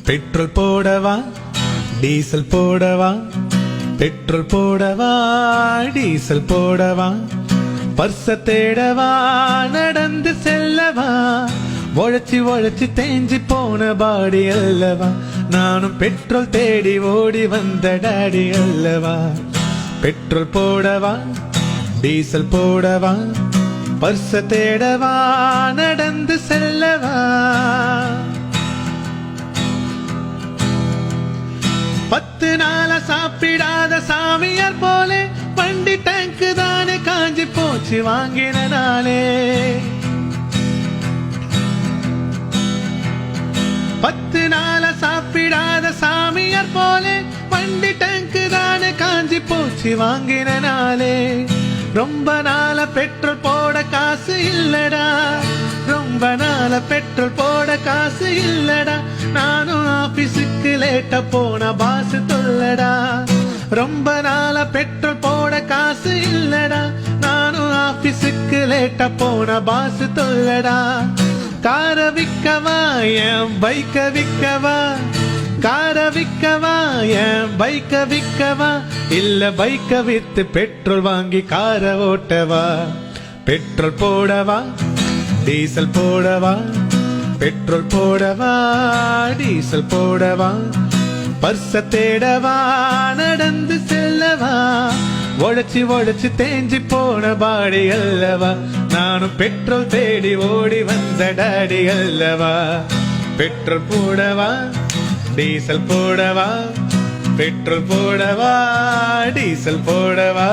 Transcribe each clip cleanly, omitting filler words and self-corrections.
Petrol போடவா diesel போடவா, petrol போடவா டீசல் போடவா, பர்ச தேடவா நடந்து செல்லவா, உழைச்சி உழைச்சி தேஞ்சி போன பாடி அல்லவா, நானும் பெட்ரோல் தேடி ஓடி வந்த டாடி அல்லவா. பெட்ரோல் போடவா டீசல் போடவா, பர்ச தேடவா நடந்து செல்லவா, 10 நாளா சாப்பிடாத சாமியார் போலே வண்டி டேங்கு தானே காஞ்சி போச்சு வாங்கின நாளே. 10 நாளா சாப்பிடாத சாமியார் போலே வண்டி டேங்கு தானே காஞ்சி போச்சு வாங்கின நாளே. ரொம்ப நாள பெட்ரோல் போட காசு இல்லடா, ரொம்ப நாள பெட்ரோல் போட காசு இல்லடா, நானும் ஆபீஸுக்கு லேட்டா போன பாசு தொல்லடா. ரொம்ப நாள பெட்ரோல் போட காசு இல்லடா, நானும் ஆபீஸுக்கு லேட்டா போன பாசு தொல்லடா. கார விக்கவா என் பைக்க விக்கவா, கார விக்கவா என் பைக்க விக்கவா, இல்ல பைக்க வித்து பெட்ரோல் வாங்கி கார ஓட்டவா. பெட்ரோல் போடவா டீசல் போடவா, பெட்ரோல் போடவா டீசல் போடவா, பர்ச தேடவா நடந்து செல்லவா, உழைச்சி உழைச்சி தேஞ்சி போன பாடி அல்லவா, நானும் பெட்ரோல் தேடி ஓடி வந்த டாடி அல்லவா. பெட்ரோல் போடவா டீசல் போடவா, பெட்ரோல் போடவா டீசல் போடவா,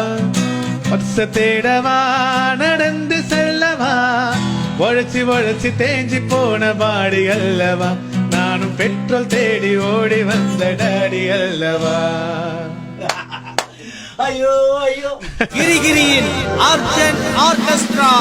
பர்ச தேடவா நடந்து செல்லவா, உழைச்சி உழைச்சி தேஞ்சி போன பாடி அல்லவா, நானும் பெட்ரோல் தேடி ஓடி வந்த டாடி அல்லவா. ஐயோ ஐயோ கிரிகிரியின் ஆர்கெஸ்ட்ரா.